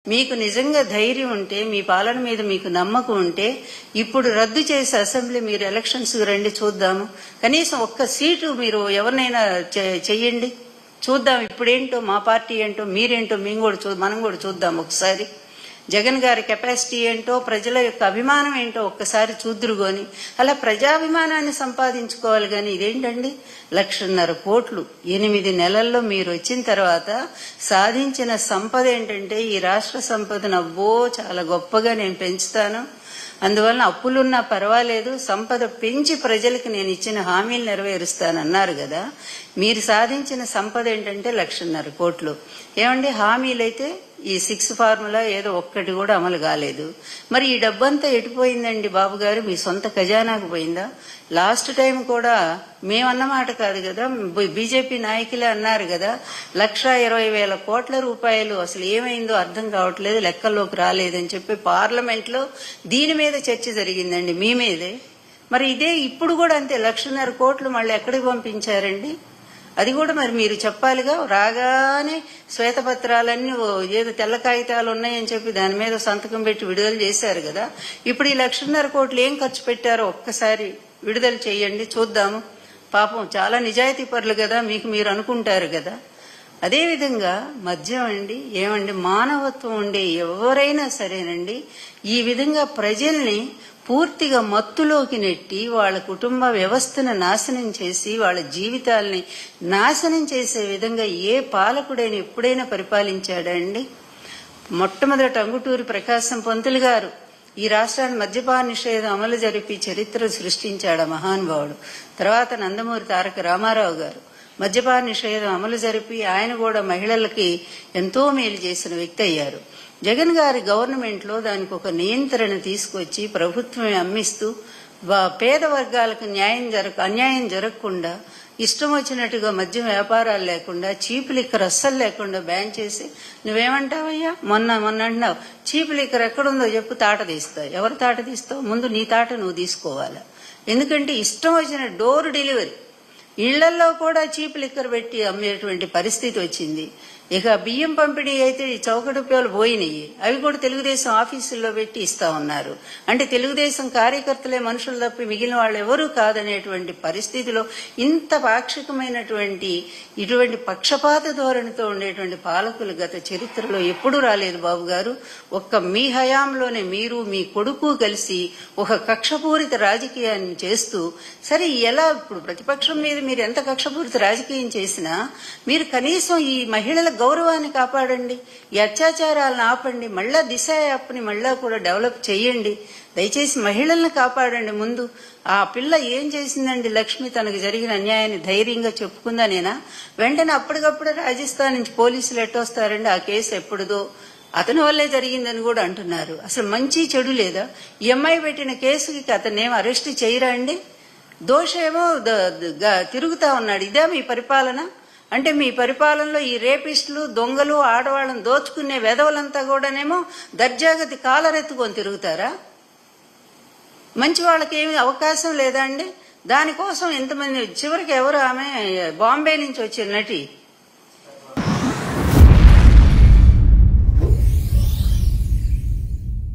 మీకు నిజంగా ధైర్యం ఉంటే, మీ పాలన మీద మీకు నమ్మకం ఉంటే, ఇప్పుడు రద్దు చేసి అసెంబ్లీ మీరు ఎలక్షన్స్ రండి చూద్దాము. కనీసం ఒక్క సీటు మీరు ఎవరినైనా చెయ్యండి చూద్దాం. ఇప్పుడేంటో మా పార్టీ ఏంటో మీరేంటో మనం కూడా చూద్దాం ఒకసారి. జగన్ గారి కెపాసిటీ ఏంటో, ప్రజల యొక్క అభిమానం ఏంటో ఒక్కసారి చూద్దురుగోని అలా ప్రజాభిమానాన్ని సంపాదించుకోవాలి. కానీ ఇదేంటండి 1,50,000 కోట్లు 8 నెలల్లో మీరు వచ్చిన తర్వాత సాధించిన సంపద ఏంటంటే, ఈ రాష్ట్ర సంపదను అబ్బో చాలా గొప్పగా నేను పెంచుతాను, అందువలన అప్పులున్నా పర్వాలేదు, సంపద పెంచి ప్రజలకు నేను ఇచ్చిన హామీలు నెరవేరుస్తానన్నారు కదా. మీరు సాధించిన సంపద ఏంటంటే 1,50,000 కోట్లు. ఏమండి, హామీలైతే ఈ 6 ఫార్ములా ఏదో ఒక్కటి కూడా అమలు కాలేదు. మరి ఈ డబ్బంతా ఎటుపోయిందండి బాబు గారు? మీ సొంత ఖజానాకు పోయిందా? లాస్ట్ టైం కూడా మేమన్నమాట కాదు కదా, బీజేపీ నాయకులే అన్నారు కదా, 1,20,000 కోట్ల రూపాయలు అసలు ఏమైందో అర్థం కావట్లేదు, లెక్కల్లోకి రాలేదని చెప్పి పార్లమెంట్లో దీని మీద చర్చ జరిగిందండి, మీ మీదే. మరి ఇదే ఇప్పుడు కూడా అంతే, 1,50,000 కోట్లు మళ్ళీ ఎక్కడికి పంపించారండి? అది కూడా మరి మీరు చెప్పాలిగా. రాగానే శ్వేతపత్రాలన్నీ ఏదో తెల్ల కాగితాలు ఉన్నాయని చెప్పి దాని మీద సంతకం పెట్టి విడుదల చేశారు కదా. ఇప్పుడు ఈ 1,50,000 కోట్లు ఏం ఖర్చు పెట్టారో ఒక్కసారి విడుదల చేయండి చూద్దాము. పాపం చాలా నిజాయితీ పరులు కదా, మీకు మీరు అనుకుంటారు కదా. అదేవిధంగా మద్యం అండి, ఏమండి, మానవత్వం ఉండే ఎవరైనా సరేనండి ఈ విధంగా ప్రజల్ని పూర్తిగా మత్తులోకి నెట్టి వాళ్ళ కుటుంబ వ్యవస్థను నాశనం చేసి వాళ్ళ జీవితాలని నాశనం చేసే విధంగా ఏ పాలకుడైనా ఎప్పుడైనా పరిపాలించాడండి? మొట్టమొదట టంగుటూరి ప్రకాశం పంతులు గారు ఈ రాష్ట్రాన్ని మద్యపాన నిషేధం అమలు జరిపి చరిత్ర సృష్టించాడు మహానుభావుడు. తర్వాత నందమూరి తారక రామారావు గారు మద్యపాన నిషేధం అమలు జరిపి ఆయన కూడా మహిళలకి ఎంతో మేలు చేసిన వ్యక్తి అయ్యారు. జగన్ గారి గవర్నమెంట్ లో దానికి ఒక నియంత్రణ తీసుకొచ్చి ప్రభుత్వమే అమ్మిస్తూ పేద వర్గాలకు అన్యాయం జరగకుండా ఇష్టం వచ్చినట్టుగా మద్యం వ్యాపారాలు లేకుండా, చీప్ లిక్కర్ అస్సలు లేకుండా బ్యాన్ చేసి, నువ్వేమంటావయ్యా మొన్న అంటున్నావు చీప్ లిక్కర్ ఎక్కడుందో చెప్పు, తాట తీస్తావు. ఎవరు తాట తీస్తావు? ముందు నీ తాట నువ్వు తీసుకోవాలా. ఎందుకంటే ఇష్టం వచ్చిన డోర్ డెలివరీ ఇళ్లలో కూడా చీప్ లిక్కర్ పెట్టి అమ్మేటువంటి పరిస్థితి వచ్చింది. ఇక బియ్యం పంపిణీ అయితే చౌక రూపాయలు పోయినాయి, అవి కూడా తెలుగుదేశం ఆఫీసుల్లో పెట్టి ఇస్తా ఉన్నారు. అంటే తెలుగుదేశం కార్యకర్తలే మనుషులు తప్పి మిగిలిన వాళ్ళు ఎవరూ కాదనేటువంటి పరిస్థితిలో ఇంత పాక్షికమైనటువంటి ఇటువంటి పక్షపాత ధోరణితో ఉండేటువంటి పాలకులు గత చరిత్రలో ఎప్పుడూ రాలేదు బాబు గారు. ఒక్క మీ హయాంలోనే మీరు మీ కొడుకు కలిసి ఒక కక్షపూరిత రాజకీయాన్ని చేస్తూ, సరే ఎలా ఇప్పుడు ప్రతిపక్షం మీద మీరు ఎంత కక్షపూరిత రాజకీయం చేసినా మీరు కనీసం ఈ మహిళల గౌరవాన్ని కాపాడండి, ఈ అత్యాచారాలను ఆపండి, మళ్ళా దిశ యాప్ని మళ్ళా కూడా డెవలప్ చేయండి. దయచేసి మహిళల్ని కాపాడండి. ముందు ఆ పిల్ల ఏం చేసిందండి? లక్ష్మి తనకు జరిగిన అన్యాయాన్ని ధైర్యంగా చెప్పుకుందానేనా? వెంటనే అప్పటికప్పుడే రాజస్థాన్ నుంచి పోలీసులు ఎట్టొస్తారండి? ఆ కేసు ఎప్పుడుదో అతని వల్లే జరిగిందని కూడా అంటున్నారు. అసలు మంచి చెడు లేదా? ఈ అమ్మాయి పెట్టిన కేసుకి అతన్నేం అరెస్ట్ చేయరా అండి? దోషేమో తిరుగుతా ఉన్నాడు. ఇదే మీ పరిపాలన? అంటే మీ పరిపాలనలో ఈ రేపిస్టులు, దొంగలు, ఆడవాళ్ళని దోచుకునే వెధవలంతా కూడానేమో దర్జాగతి కాలరెత్తుకొని తిరుగుతారా? మంచి వాళ్ళకి ఏమి అవకాశం లేదా అండి? దానికోసం ఎంతమంది, చివరికి ఎవరు ఆమె బాంబే నుంచి వచ్చిన నటి